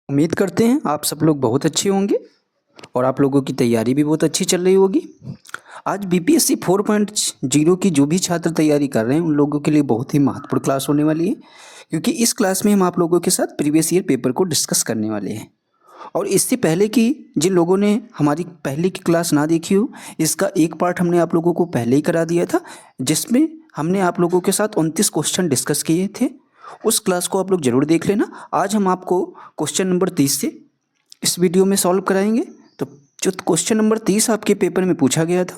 उम्मीद करते हैं आप सब लोग बहुत अच्छे होंगे और आप लोगों की तैयारी भी बहुत अच्छी चल रही होगी। आज बीपीएससी 4.0 की जो भी छात्र तैयारी कर रहे हैं उन लोगों के लिए बहुत ही महत्वपूर्ण क्लास होने वाली है, क्योंकि इस क्लास में हम आप लोगों के साथ प्रीवियस ईयर पेपर को डिस्कस करने वाले हैं। और इससे पहले कि जिन लोगों ने हमारी पहले की क्लास ना देखी हो, इसका एक पार्ट हमने आप लोगों को पहले ही करा दिया था, जिसमें हमने आप लोगों के साथ 29 क्वेश्चन डिस्कस किए थे। उस क्लास को आप लोग ज़रूर देख लेना। आज हम आपको क्वेश्चन नंबर 30 से इस वीडियो में सॉल्व कराएंगे। तो जो क्वेश्चन नंबर 30 आपके पेपर में पूछा गया था,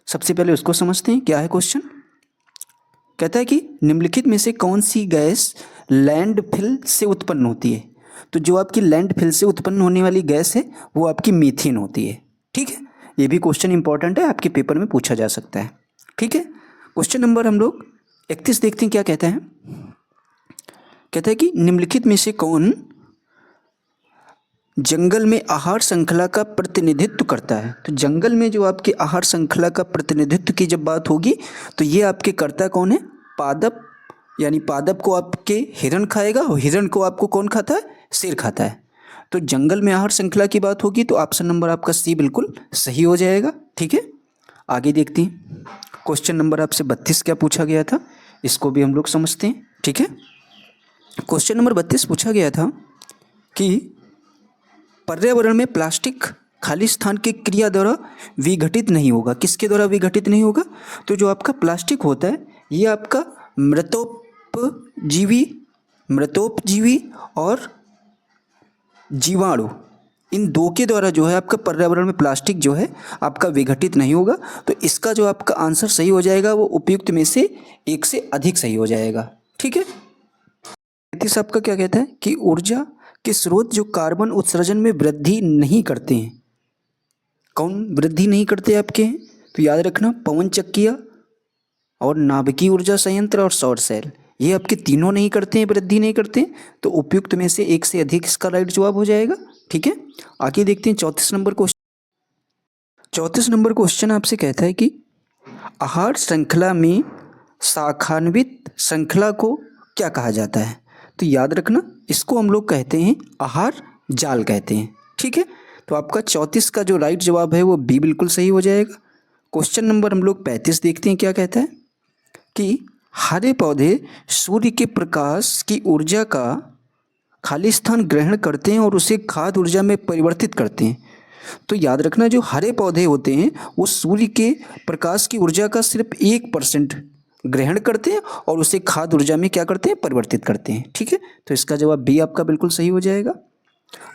सबसे पहले उसको समझते हैं। क्या है क्वेश्चन? कहता है कि निम्नलिखित में से कौन सी गैस लैंडफिल से उत्पन्न होती है? तो जो आपकी लैंडफिल से उत्पन्न होने वाली गैस है वो आपकी मीथेन होती है। ठीक है, ये भी क्वेश्चन इंपॉर्टेंट है, आपके पेपर में पूछा जा सकता है। ठीक है, क्वेश्चन नंबर हम लोग 31 देखते हैं क्या कहता है। कहता है कि निम्नलिखित में से कौन जंगल में आहार श्रृंखला का प्रतिनिधित्व करता है? तो जंगल में जो आपकी आहार श्रृंखला का प्रतिनिधित्व की जब बात होगी तो ये आपके करता कौन है? पादप। यानी पादप को आपके हिरण खाएगा और हिरण को आपको कौन खाता है? शेर खाता है। तो जंगल में आहार श्रृंखला की बात होगी तो ऑप्शन नंबर आपका सी बिल्कुल सही हो जाएगा। ठीक है, आगे देखते हैं। क्वेश्चन नंबर आपसे 32 क्या पूछा गया था, इसको भी हम लोग समझते हैं। ठीक है, क्वेश्चन नंबर 32 पूछा गया था कि पर्यावरण में प्लास्टिक खाली स्थान की क्रिया द्वारा विघटित नहीं होगा। किसके द्वारा विघटित नहीं होगा? तो जो आपका प्लास्टिक होता है ये आपका मृतोपजीवी और जीवाणु, इन दो के द्वारा जो है आपका पर्यावरण में प्लास्टिक जो है आपका विघटित नहीं होगा। तो इसका जो आपका आंसर सही हो जाएगा वो उपयुक्त में से एक से अधिक सही हो जाएगा। ठीक है, नीतीश आपका क्या कहता है कि ऊर्जा के स्रोत जो कार्बन उत्सर्जन में वृद्धि नहीं करते हैं, कौन वृद्धि नहीं करते आपके हैं? तो याद रखना, पवन चक्कियाँ और नाभिकीय ऊर्जा संयंत्र और सौर सेल, ये आपके तीनों नहीं करते हैं, वृद्धि नहीं करते हैं। तो उपयुक्त में से एक से अधिक इसका राइट जवाब हो जाएगा। ठीक है, आगे देखते हैं 34 नंबर क्वेश्चन। 34 नंबर क्वेश्चन आपसे कहता है कि आहार श्रृंखला में शाखान्वित श्रृंखला को क्या कहा जाता है? तो याद रखना, इसको हम लोग कहते हैं आहार जाल कहते हैं। ठीक है, तो आपका 34 का जो राइट जवाब है वो बी बिल्कुल सही हो जाएगा। क्वेश्चन नंबर हम लोग 35 देखते हैं क्या कहता है कि हरे पौधे सूर्य के प्रकाश की ऊर्जा का खाली स्थान ग्रहण करते हैं और उसे खाद्य ऊर्जा में परिवर्तित करते हैं। तो याद रखना, जो हरे पौधे होते हैं वो सूर्य के प्रकाश की ऊर्जा का सिर्फ 1% ग्रहण करते हैं और उसे खाद्य ऊर्जा में क्या करते हैं? परिवर्तित करते हैं। ठीक है, तो इसका जवाब बी आपका बिल्कुल सही हो जाएगा।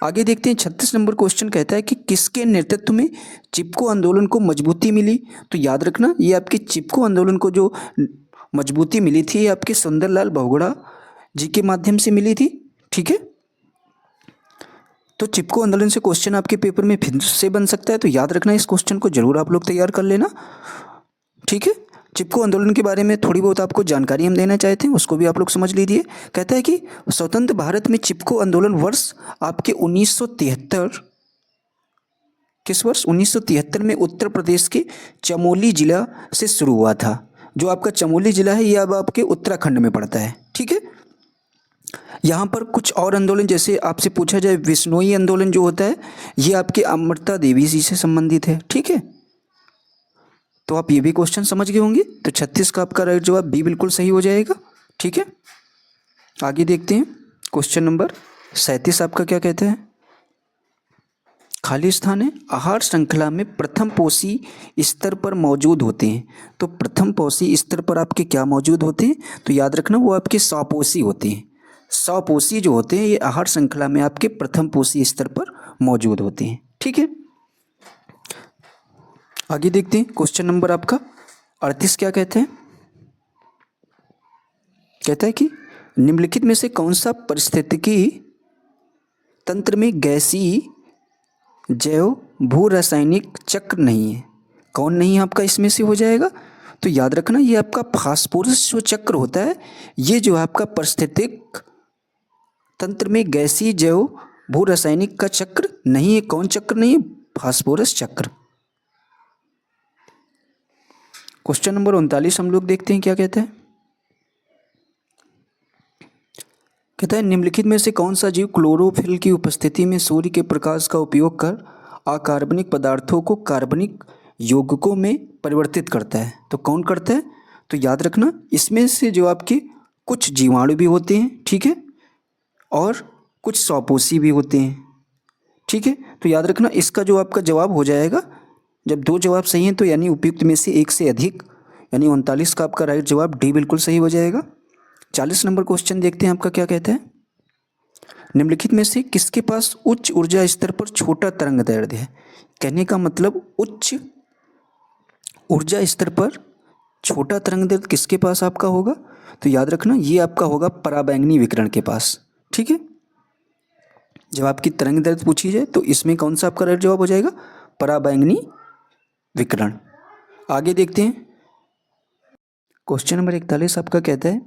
आगे देखते हैं 36 नंबर क्वेश्चन कहता है कि किसके नेतृत्व में चिपको आंदोलन को मजबूती मिली? तो याद रखना, ये आपके चिपको आंदोलन को जो मजबूती मिली थी ये आपके सुंदरलाल बहुगुणा जी के माध्यम से मिली थी। ठीक है, तो चिपको आंदोलन से क्वेश्चन आपके पेपर में फिर से बन सकता है, तो याद रखना इस क्वेश्चन को जरूर आप लोग तैयार कर लेना। ठीक है, चिपको आंदोलन के बारे में थोड़ी बहुत आपको जानकारी हम देना चाहते हैं, उसको भी आप लोग समझ लीजिए। कहता है कि स्वतंत्र भारत में चिपको आंदोलन वर्ष आपके 1973, किस वर्ष? 1973 में उत्तर प्रदेश के चमोली जिला से शुरू हुआ था। जो आपका चमोली जिला है ये अब आपके उत्तराखंड में पड़ता है। ठीक है, यहाँ पर कुछ और आंदोलन, जैसे आपसे पूछा जाए विश्नोई आंदोलन जो होता है ये आपके अमृता देवी जी से संबंधित है। ठीक है, तो आप ये भी क्वेश्चन समझ गए होंगे। तो 36 का आपका राइट जवाब बी बिल्कुल सही हो जाएगा। ठीक है, आगे देखते हैं क्वेश्चन नंबर 37 आपका क्या कहता है। खाली स्थान है आहार श्रृंखला में प्रथम पोषी स्तर पर मौजूद होते हैं। तो प्रथम पोषी स्तर पर आपके क्या मौजूद होते हैं? तो याद रखना वो आपके स्वपोषी होते हैं। स्वपोषी जो होते हैं ये आहार श्रृंखला में आपके प्रथम पोषी स्तर पर मौजूद होते हैं। ठीक है, आगे देखते हैं क्वेश्चन नंबर आपका 38 क्या कहते हैं। कहता है कि निम्नलिखित में से कौन सा पारिस्थितिकी तंत्र में गैसीय जैव भू रासायनिक चक्र नहीं है? कौन नहीं है आपका इसमें से हो जाएगा? तो याद रखना ये आपका फास्फोरस जो चक्र होता है ये जो आपका पारिस्थितिक तंत्र में गैसीय जैव भू रासायनिक का चक्र नहीं है। कौन चक्र नहीं है? फास्फोरस चक्र। क्वेश्चन नंबर 39 हम लोग देखते हैं क्या कहता है। कहता है निम्नलिखित में से कौन सा जीव क्लोरोफिल की उपस्थिति में सूर्य के प्रकाश का उपयोग कर अकार्बनिक पदार्थों को कार्बनिक यौगिकों में परिवर्तित करता है? तो कौन करता है? तो याद रखना इसमें से जो आपके कुछ जीवाणु भी होते हैं, ठीक है, और कुछ स्वपोषी भी होते हैं, ठीक है। तो याद रखना इसका जो आपका जवाब हो जाएगा, जब दो जवाब सही हैं तो यानी उपयुक्त में से एक से अधिक, यानी 39 का आपका राइट जवाब डी बिल्कुल सही हो जाएगा। 40 नंबर क्वेश्चन देखते हैं आपका क्या कहता है। निम्नलिखित में से किसके पास उच्च ऊर्जा स्तर पर छोटा तरंग दैर्ध्य है? कहने का मतलब उच्च ऊर्जा स्तर पर छोटा तरंग दैर्ध्य किसके पास आपका होगा? तो याद रखना ये आपका होगा पराबैंगनी विकिरण के पास, ठीक है। जब आपकी तरंग दैर्ध्य पूछी जाए तो इसमें कौन सा आपका राइट जवाब हो जाएगा? पराबैंगनी विकिरण। आगे देखते हैं क्वेश्चन नंबर 41 आपका कहता है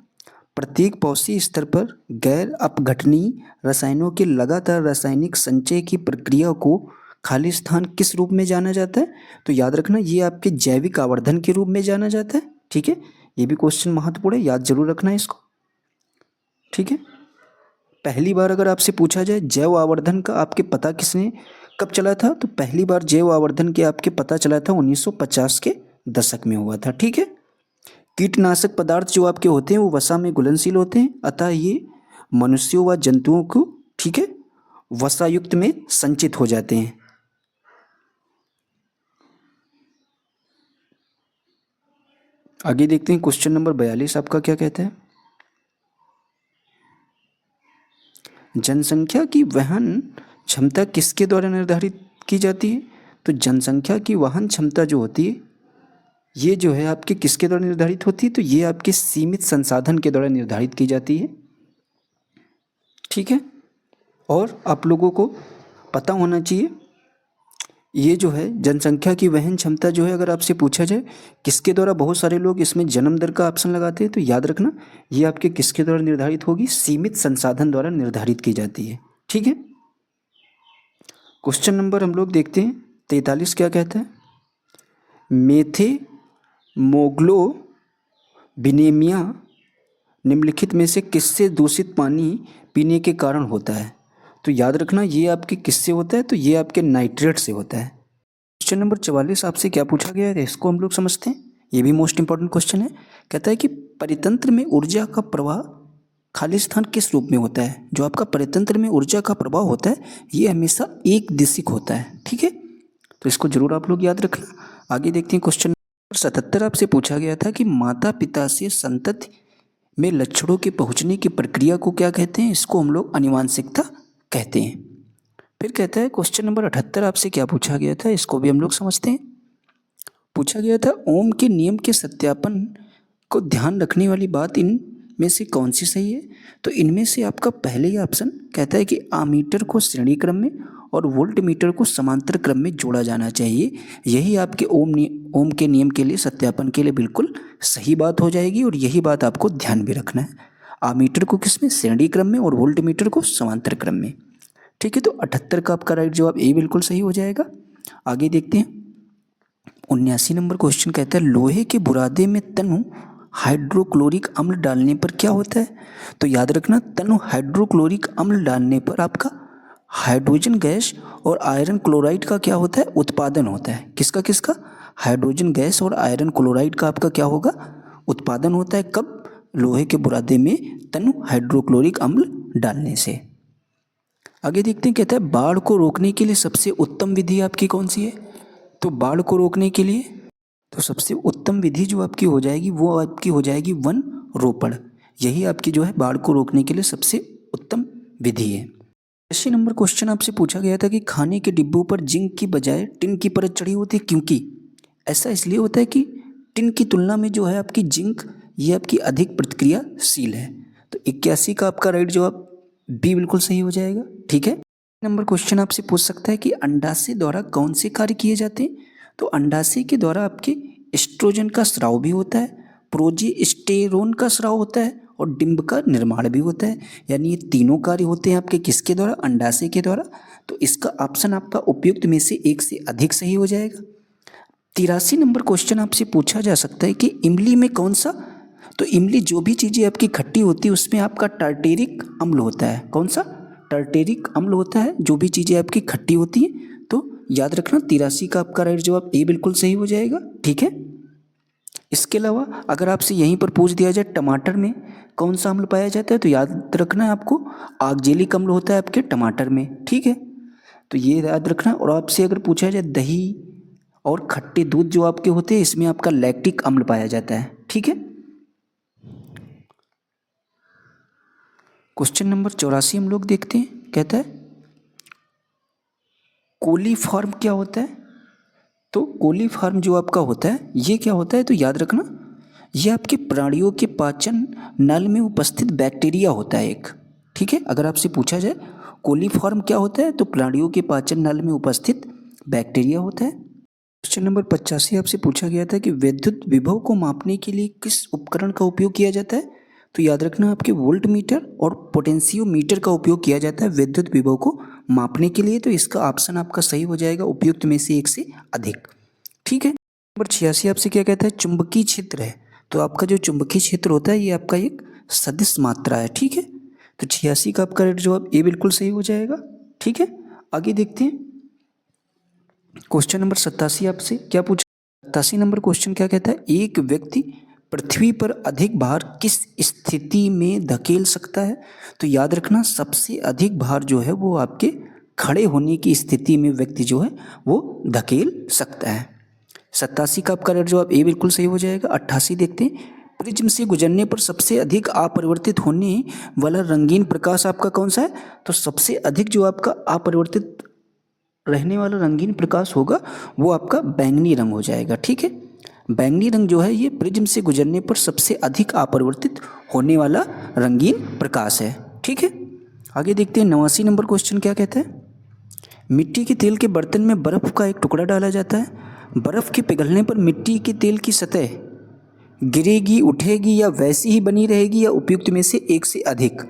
प्रत्येक पॉसी स्तर पर गैर अपघटनीय रसायनों के लगातार रासायनिक संचय की प्रक्रिया को खाली स्थान किस रूप में जाना जाता है? तो याद रखना ये आपके जैविक आवर्धन के रूप में जाना जाता है, ठीक है। ये भी क्वेश्चन महत्वपूर्ण है, याद जरूर रखना है इसको, ठीक है। पहली बार अगर आपसे पूछा जाए जैव आवर्धन का आपके पता किसने कब चला था? तो पहली बार जैव आवर्धन के आपके पता चला था 1950 के दशक में हुआ था, ठीक है। कीटनाशक पदार्थ जो आपके होते हैं वो वसा में घुलनशील होते हैं, अतः ये मनुष्यों व जंतुओं को, ठीक है, वसायुक्त में संचित हो जाते हैं। आगे देखते हैं क्वेश्चन नंबर 42 आपका क्या कहता है। जनसंख्या की वहन क्षमता किसके द्वारा निर्धारित की जाती है? तो जनसंख्या की वहन क्षमता जो होती है ये जो है आपके किसके द्वारा निर्धारित होती है? तो ये आपके सीमित संसाधन के द्वारा निर्धारित की जाती है, ठीक है। और आप लोगों को पता होना चाहिए ये जो है जनसंख्या की वहन क्षमता जो है अगर आपसे पूछा जाए किसके द्वारा, बहुत सारे लोग इसमें जन्म दर का ऑप्शन लगाते हैं, तो याद रखना ये आपके किसके द्वारा निर्धारित होगी? सीमित संसाधन द्वारा निर्धारित की जाती है, ठीक है। क्वेश्चन नंबर हम लोग देखते हैं 43 क्या कहता है। मेथेमोग्लोबिनेमिया निम्नलिखित में से किससे दूषित पानी पीने के कारण होता है? तो याद रखना ये आपके किससे होता है? तो ये आपके नाइट्रेट से होता है। क्वेश्चन नंबर 44 आपसे क्या पूछा गया है इसको हम लोग समझते हैं, ये भी मोस्ट इंपॉर्टेंट क्वेश्चन है। कहता है कि परितंत्र में ऊर्जा का प्रवाह खाली स्थान किस रूप में होता है? जो आपका परितंत्र में ऊर्जा का प्रवाह होता है ये हमेशा एक दिशिक होता है, ठीक है। तो इसको जरूर आप लोग याद रखना। आगे देखते हैं क्वेश्चन नंबर 77 आपसे पूछा गया था कि माता पिता से संतति में लक्षणों के पहुंचने की प्रक्रिया को क्या कहते हैं? इसको हम लोग आनुवांशिकता कहते हैं। फिर कहता है क्वेश्चन नंबर 78 आपसे क्या पूछा गया था, इसको भी हम लोग समझते हैं। पूछा गया था ओम के नियम के सत्यापन को ध्यान रखने वाली बात इन में से कौन सी सही है? तो इनमें से आपका पहले ही ऑप्शन कहता है कि आमीटर को श्रेणी क्रम में और वोल्ट मीटर को समांतर क्रम में जोड़ा जाना चाहिए। यही आपके ओम के नियम के लिए सत्यापन के लिए बिल्कुल सही बात हो जाएगी और यही बात आपको ध्यान भी रखना है। आमीटर को किस में? श्रेणी क्रम में, और वोल्ट मीटर को समांतर क्रम में, ठीक है। तो 78 का आपका राइट जवाब ए बिल्कुल सही हो जाएगा। आगे देखते हैं 79 नंबर क्वेश्चन कहता है लोहे के बुरादे में तनु हाइड्रोक्लोरिक अम्ल डालने पर क्या होता है? तो याद रखना तनु हाइड्रोक्लोरिक अम्ल डालने पर आपका हाइड्रोजन गैस और आयरन क्लोराइड का क्या होता है? उत्पादन होता है। किसका किसका? हाइड्रोजन गैस और आयरन क्लोराइड का आपका क्या होगा? उत्पादन होता है। कब? लोहे के बुरादे में तनु हाइड्रोक्लोरिक अम्ल डालने से। आगे देखते हैं कहता है बाढ़ को रोकने के लिए सबसे उत्तम विधि आपकी कौन सी है? तो बाढ़ को रोकने के लिए तो सबसे उत्तम विधि जो आपकी हो जाएगी वो आपकी हो जाएगी वन रोपण। यही आपकी जो है बाढ़ को रोकने के लिए सबसे उत्तम विधि है। 80 नंबर क्वेश्चन आपसे पूछा गया था कि खाने के डिब्बों पर जिंक की बजाय टिन की परत चढ़ी होती है, क्योंकि ऐसा इसलिए होता है कि टिन की तुलना में जो है आपकी जिंक ये आपकी अधिक प्रतिक्रियाशील है। तो 81 का आपका राइट जवाब बी बिल्कुल सही हो जाएगा, ठीक है। नंबर क्वेश्चन आपसे पूछ सकता है कि अंडाशय द्वारा कौन से कार्य किए जाते हैं? तो अंडाशय के द्वारा आपके एस्ट्रोजन का स्राव भी होता है, प्रोजेस्टेरोन का स्राव होता है और डिंब का निर्माण भी होता है। यानी ये तीनों कार्य होते हैं आपके किसके द्वारा? अंडाशय के द्वारा। तो इसका ऑप्शन आपका उपयुक्त में से एक से अधिक सही हो जाएगा। 83 नंबर क्वेश्चन आपसे पूछा जा सकता है कि इमली में कौन सा तो इमली जो भी चीज़ें आपकी खट्टी होती है उसमें आपका टार्टेरिक अम्ल होता है। कौन सा? टार्टेरिक अम्ल होता है जो भी चीज़ें आपकी खट्टी होती हैं। तो याद रखना 83 का आपका राइट जवाब ए बिल्कुल सही हो जाएगा। ठीक है। इसके अलावा अगर आपसे यहीं पर पूछ दिया जाए टमाटर में कौन सा अम्ल पाया जाता है, तो याद रखना है आपको ऑक्जेलिक अम्ल होता है आपके टमाटर में। ठीक है, तो ये याद रखना। और आपसे अगर पूछा जाए दही और खट्टे दूध जो आपके होते हैं इसमें आपका लैक्टिक अम्ल पाया जाता है। ठीक है। क्वेश्चन नंबर 84 हम लोग देखते हैं। कहता है कोलीफॉर्म क्या होता है? तो कोलीफॉर्म जो आपका होता है ये क्या होता है, तो याद रखना ये आपके प्राणियों के पाचन नल में उपस्थित बैक्टीरिया होता है एक। ठीक है, अगर आपसे पूछा जाए कोलीफॉर्म क्या होता है, तो प्राणियों के पाचन नल में उपस्थित बैक्टीरिया होता है। क्वेश्चन नंबर 85 आपसे पूछा गया था कि विद्युत विभव को मापने के लिए किस उपकरण का उपयोग किया जाता है, तो याद रखना आपके वोल्ट मीटर और पोटेंशियोमीटर का उपयोग किया जाता है विद्युत विभव को मापने के लिए। तो इसका ऑप्शन आपका सही हो जाएगा उपयुक्त में से एक से अधिक। ठीक है। नंबर 86 आपसे क्या कहता है, चुंबकीय क्षेत्र है। तो आपका जो चुंबकीय क्षेत्र होता है ये आपका एक सदिश मात्रा है। ठीक है, तो 86 का आपका राइट जवाब ए बिल्कुल सही हो जाएगा। ठीक है, आगे देखते हैं। क्वेश्चन नंबर 87 आपसे क्या पूछा, 87 नंबर क्वेश्चन क्या कहता है, एक व्यक्ति पृथ्वी पर अधिक भार किस स्थिति में धकेल सकता है? तो याद रखना सबसे अधिक भार जो है वो आपके खड़े होने की स्थिति में व्यक्ति जो है वो धकेल सकता है। 87 का आपका राइट जवाब ए बिल्कुल सही हो जाएगा। 88 देखते हैं, प्रिज्म से गुजरने पर सबसे अधिक अपरिवर्तित होने वाला रंगीन प्रकाश आपका कौन सा है? तो सबसे अधिक जो आपका अपरिवर्तित रहने वाला रंगीन प्रकाश होगा वो आपका बैंगनी रंग हो जाएगा। ठीक है, बैंगनी रंग जो है ये प्रिज्म से गुजरने पर सबसे अधिक अपरिवर्तित होने वाला रंगीन प्रकाश है। ठीक है, आगे देखते हैं। 89 नंबर क्वेश्चन क्या कहता है, मिट्टी के तेल के बर्तन में बर्फ का एक टुकड़ा डाला जाता है। बर्फ के पिघलने पर मिट्टी के तेल की सतह गिरेगी, उठेगी या वैसी ही बनी रहेगी या उपयुक्त में से एक से अधिक?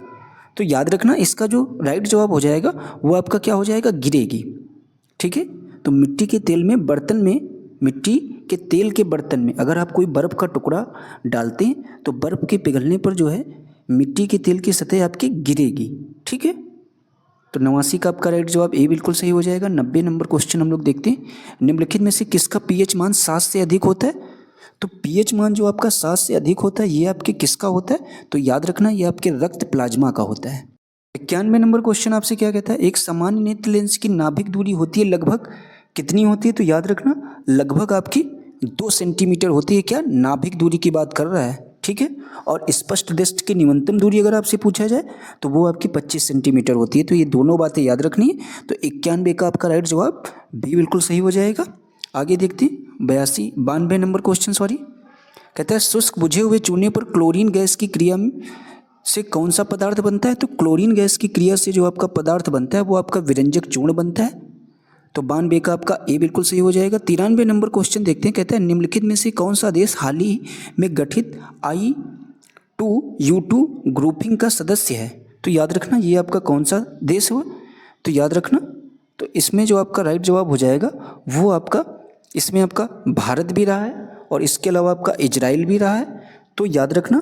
तो याद रखना इसका जो राइट जवाब हो जाएगा वो आपका क्या हो जाएगा, गिरेगी। ठीक है, तो मिट्टी के तेल में बर्तन में, मिट्टी के तेल के बर्तन में अगर आप कोई बर्फ़ का टुकड़ा डालते हैं तो बर्फ़ के पिघलने पर जो है मिट्टी के तेल की सतह आपकी गिरेगी। ठीक है, तो 89 का आपका राइट जवाब ए बिल्कुल सही हो जाएगा। 90 नंबर क्वेश्चन हम लोग देखते हैं, निम्नलिखित में से किसका पीएच मान 7 से अधिक होता है? तो पीएच मान जो आपका 7 से अधिक होता है ये आपके किसका होता है? तो याद रखना ये आपके रक्त प्लाज्मा का होता है। 91 नंबर क्वेश्चन आपसे क्या कहता है, एक सामान्य नेत्र लेंस की नाभिक दूरी होती है लगभग कितनी होती है? तो याद रखना लगभग आपकी 2 सेंटीमीटर होती है। क्या नाभिक दूरी की बात कर रहा है? ठीक है, और स्पष्ट दृष्टि की न्यूनतम दूरी अगर आपसे पूछा जाए तो वो आपकी 25 सेंटीमीटर होती है। तो ये दोनों बातें याद रखनी है। तो 91 का आपका राइट जवाब भी बिल्कुल सही हो जाएगा। आगे देखते हैं 92 नंबर क्वेश्चन कहता है शुष्क बुझे हुए चूने पर क्लोरीन गैस की क्रिया से कौन सा पदार्थ बनता है? तो क्लोरीन गैस की क्रिया से जो आपका पदार्थ बनता है वो आपका विरंजक चूर्ण बनता है। तो 92 का आपका ए बिल्कुल सही हो जाएगा। 93 नंबर क्वेश्चन देखते हैं, कहता है निम्नलिखित में से कौन सा देश हाल ही में गठित I2U2 ग्रुपिंग का सदस्य है? तो याद रखना ये आपका कौन सा देश हुआ? तो याद रखना तो इसमें जो आपका राइट जवाब हो जाएगा वो आपका, इसमें आपका भारत भी रहा है और इसके अलावा आपका इजराइल भी रहा है। तो याद रखना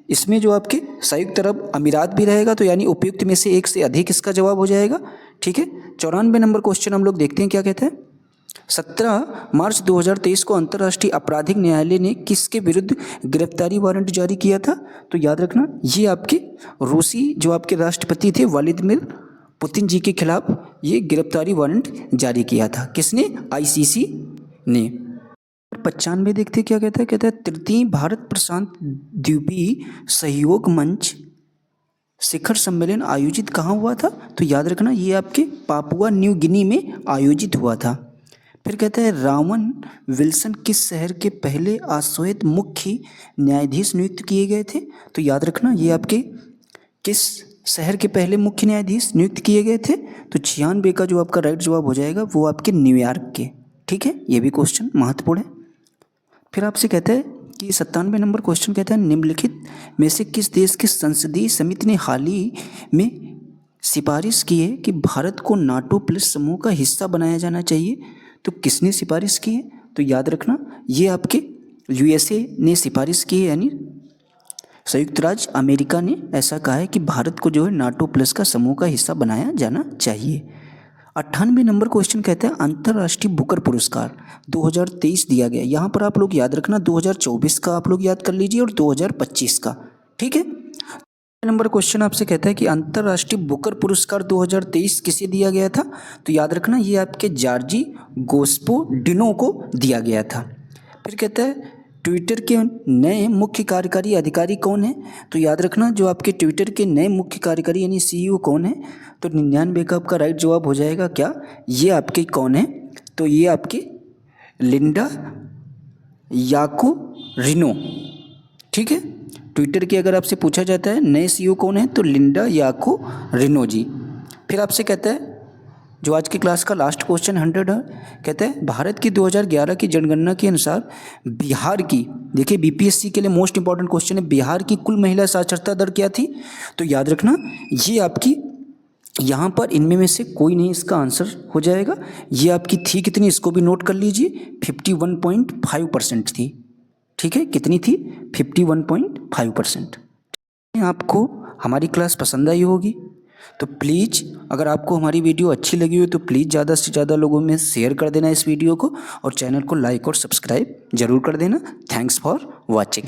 इसमें जो आपके संयुक्त अरब अमीरात भी रहेगा। तो यानी उपयुक्त में से एक से अधिक इसका जवाब हो जाएगा। ठीक है, 94 नंबर क्वेश्चन हम लोग देखते हैं क्या कहते हैं, 17 मार्च 2023 को अंतर्राष्ट्रीय आपराधिक न्यायालय ने किसके विरुद्ध गिरफ्तारी वारंट जारी किया था? तो याद रखना ये आपके रूसी जो आपके राष्ट्रपति थे व्लादिमीर पुतिन जी के खिलाफ ये गिरफ्तारी वारंट जारी किया था। किसने? ICC ने। 95 देखते क्या कहता है, कहता है तृतीय भारत प्रशांत द्वीपीय सहयोग मंच शिखर सम्मेलन आयोजित कहाँ हुआ था? तो याद रखना ये आपके पापुआ न्यू गिनी में आयोजित हुआ था। फिर कहता है रावन विल्सन किस शहर के पहले अश्वेत मुख्य न्यायाधीश नियुक्त किए गए थे? तो याद रखना ये आपके किस शहर के पहले मुख्य न्यायाधीश नियुक्त किए गए थे? तो 96 का जो आपका राइट जवाब हो जाएगा वो आपके न्यूयॉर्क के। ठीक है, ये भी क्वेश्चन महत्वपूर्ण है। फिर आपसे कहता है कि 97 नंबर क्वेश्चन कहता है निम्नलिखित में से किस देश की संसदीय समिति ने हाल ही में सिफारिश की है कि भारत को नाटो प्लस समूह का हिस्सा बनाया जाना चाहिए? तो किसने सिफारिश की है? तो याद रखना ये आपके USA ने सिफारिश की है, यानी संयुक्त राज्य अमेरिका ने ऐसा कहा है कि भारत को जो है नाटो प्लस का समूह का हिस्सा बनाया जाना चाहिए। 98 नंबर क्वेश्चन कहते हैं अंतर्राष्ट्रीय बुकर पुरस्कार 2023 दिया गया। यहाँ पर आप लोग याद रखना 2024 का आप लोग याद कर लीजिए और 2025 का, ठीक है। नंबर क्वेश्चन आपसे कहता है कि अंतर्राष्ट्रीय बुकर पुरस्कार 2023 किसे दिया गया था, तो याद रखना ये आपके जॉर्जी गोस्पोडिनो को दिया गया था। फिर कहता है ट्विटर के नए मुख्य कार्यकारी अधिकारी कौन है, तो याद रखना जो आपके ट्विटर के नए मुख्य कार्यकारी यानी CEO कौन है, तो 99 का आपका राइट जवाब हो जाएगा क्या, ये आपके कौन है, तो ये आपके लिंडा याकोरिनो, ठीक है। ट्विटर की अगर आपसे पूछा जाता है नए CEO कौन है, तो लिंडा याकोरिनो जी। फिर आपसे कहता है जो आज की क्लास का लास्ट क्वेश्चन 100 है, कहते हैं भारत की 2011 की जनगणना के अनुसार बिहार की, देखिए BPSC के लिए मोस्ट इंपॉर्टेंट क्वेश्चन है, बिहार की कुल महिला साक्षरता दर क्या थी, तो याद रखना ये आपकी यहाँ पर इनमें में से कोई नहीं इसका आंसर हो जाएगा। ये आपकी थी कितनी, इसको भी नोट कर लीजिए, 51.5% थी, ठीक है। कितनी थी, 51.5%। आपको हमारी क्लास पसंद आई होगी तो प्लीज़ अगर आपको हमारी वीडियो अच्छी लगी हो तो प्लीज़ ज़्यादा से ज़्यादा लोगों में शेयर कर देना इस वीडियो को, और चैनल को लाइक और सब्सक्राइब जरूर कर देना। Thanks for watching.